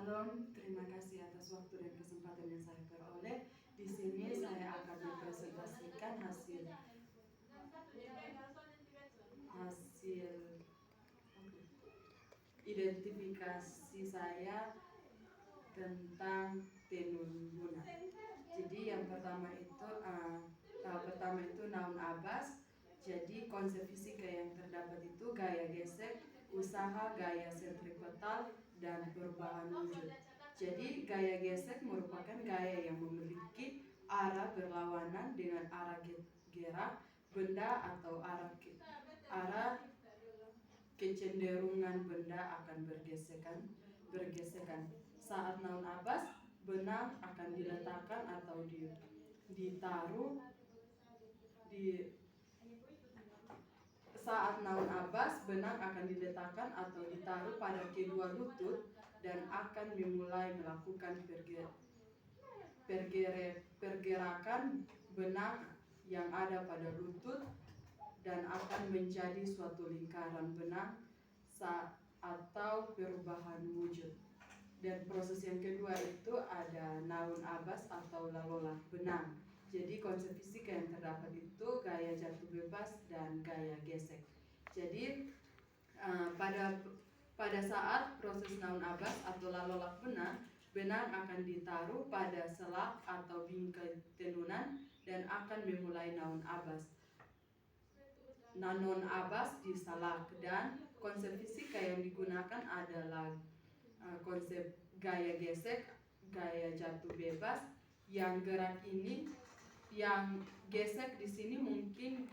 Salam, terima kasih atas waktu dan kesempatan yang saya peroleh. Di sini saya akan mempresentasikan hasil identifikasi saya tentang tenun guna. Jadi yang pertama itu noun abas. Jadi konsep fisika yang terdapat itu gaya gesek, usaha, gaya sentripetal, dan perubahan wujud. Jadi gaya gesek merupakan gaya yang memiliki arah berlawanan dengan arah gerak benda atau arah kecenderungan benda akan bergesekan. Saat noun abas, benang akan diletakkan atau ditaruh di saat noun abas, benang akan diletakkan atau ditaruh pada kedua lutut dan akan dimulai melakukan pergerakan benang yang ada pada lutut dan akan menjadi suatu lingkaran benang atau perubahan wujud. Dan proses yang kedua itu ada noun abas atau lalolah benang. Jadi konsep fisika yang terdapat itu gaya jatuh bebas dan gaya gesek. Jadi pada saat proses noun abas atau lalolah benang akan ditaruh pada selak atau bingkai tenunan dan akan memulai noun abas. Noun abas di salak, dan konsep fisika yang digunakan adalah konsep gaya gesek, gaya jatuh bebas. Yang gerak ini, yang gesek di sini mungkin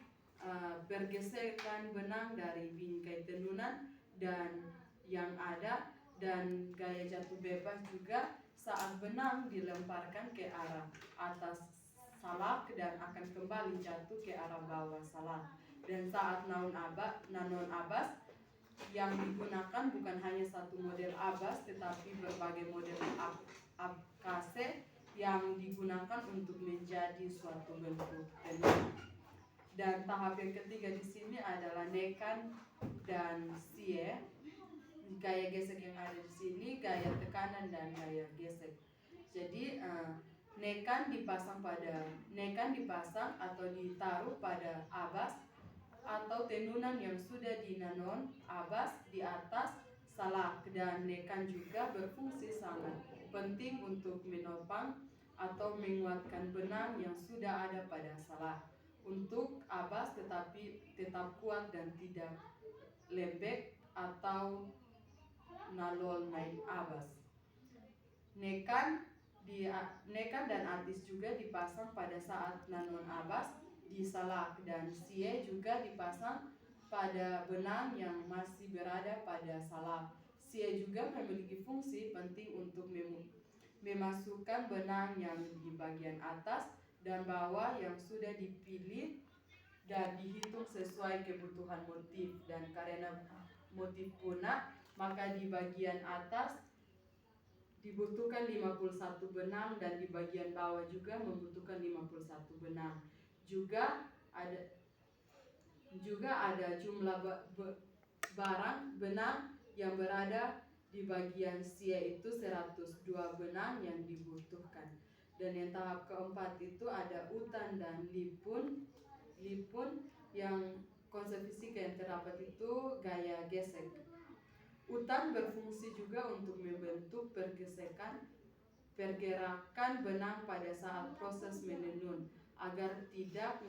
pergesekan benang dari bingkai tenunan dan yang ada, dan gaya jatuh bebas juga saat benang dilemparkan ke arah atas salak dan akan kembali jatuh ke arah bawah salak. Dan saat noun abas yang digunakan bukan hanya satu model abas tetapi berbagai model abkase yang digunakan untuk menjadi suatu bentuk tenun. Dan tahap yang ketiga di sini adalah nekan dan sie. Gaya gesek yang ada di sini gaya tekanan dan gaya gesek. Jadi nekan dipasang atau ditaruh pada abas atau tenunan yang sudah dinanon abas di atas salak, dan nekan juga berfungsi sangat penting untuk menopang atau menguatkan benang yang sudah ada pada salak untuk abas tetapi tetap kuat dan tidak lembek atau nalol naik abas. Nekan dan atis juga dipasang pada saat nanon abas di salak, dan sie juga dipasang pada benang yang masih berada pada salak. Sie juga memiliki fungsi penting untuk memasukkan benang yang di bagian atas dan bawah yang sudah dipilih dan dihitung sesuai kebutuhan motif, dan karena motif punah maka di bagian atas dibutuhkan 51 benang dan di bagian bawah juga membutuhkan 51 benang. Juga ada jumlah barang benang yang berada di bagian sie itu 102 benang yang dibutuhkan. Dan yang tahap keempat itu ada utan dan lipun yang konsep fisika yang terdapat itu gaya gesek. Utan berfungsi juga untuk membentuk pergerakan benang pada saat proses menenun agar tidak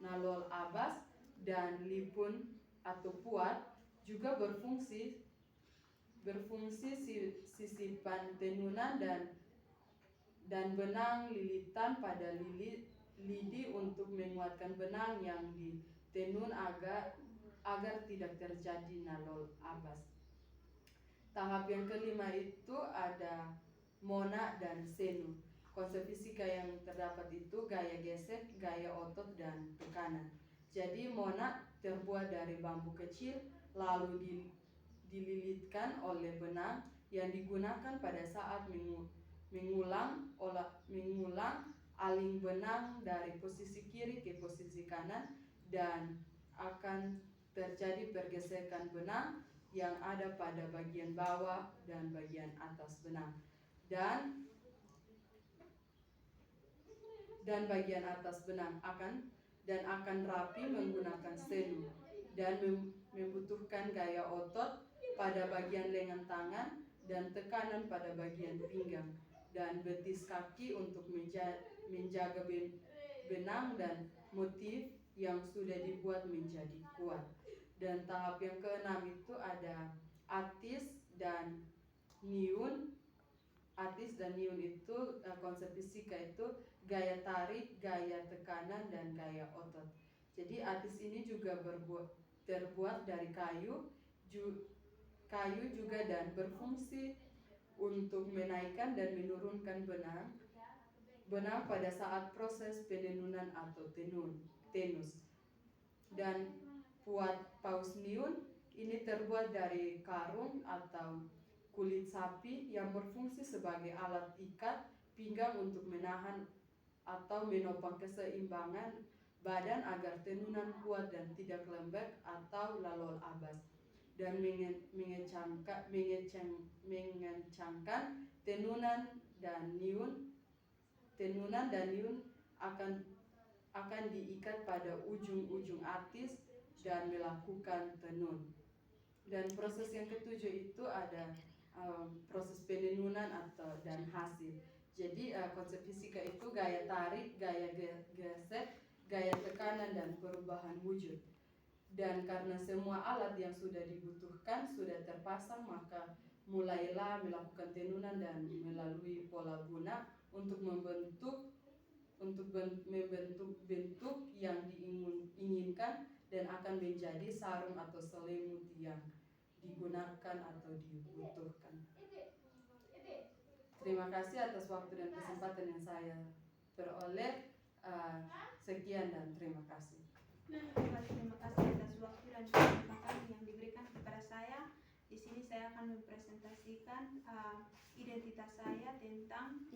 nalol abas, dan lipun atau puat juga berfungsi sisipan tenunan dan benang lilitan pada lidi untuk menguatkan benang yang ditenun agar tidak terjadi nalol abas. Tahap yang kelima itu ada mona dan senu. Konsep fisika yang terdapat itu gaya gesek, gaya otot, dan tekanan. Jadi mona terbuat dari bambu kecil lalu dililitkan oleh benang yang digunakan pada saat mengulang aling benang dari posisi kiri ke posisi kanan, dan akan terjadi pergesekan benang yang ada pada bagian bawah dan bagian atas benang, dan bagian atas benang akan rapi menggunakan selu, dan membutuhkan gaya otot pada bagian lengan tangan dan tekanan pada bagian pinggang dan betis kaki untuk menjaga benang dan motif yang sudah dibuat menjadi kuat. Dan tahap yang keenam itu ada atis dan niun. Atis dan niun itu konsep fisika itu gaya tarik, gaya tekanan, dan gaya otot. Jadi atis ini juga terbuat dari kayu juga dan berfungsi untuk menaikkan dan menurunkan benang pada saat proses penenunan atau tenus. Dan paus niun ini terbuat dari karung atau kulit sapi yang berfungsi sebagai alat ikat pinggang untuk menahan atau menopang keseimbangan badan agar tenunan kuat dan tidak lembek atau lalol abas, dan mengencangkan tenunan dan niun akan diikat pada ujung-ujung atis dan melakukan tenun. Dan proses yang ketujuh itu ada proses penenunan dan hasil. Jadi konsep fisika itu gaya tarik, gaya gesek, gaya tekanan, dan perubahan wujud. Dan karena semua alat yang sudah dibutuhkan sudah terpasang, maka mulailah melakukan tenunan dan melalui pola guna untuk membentuk bentuk yang diinginkan dan akan menjadi sarung atau selimut yang digunakan atau dibutuhkan. Terima kasih atas waktu dan kesempatan yang saya peroleh. Sekian dan terima kasih. Terima kasih atas waktu dan kesempatan yang diberikan kepada saya. Di sini saya akan mempresentasikan identitas saya tentang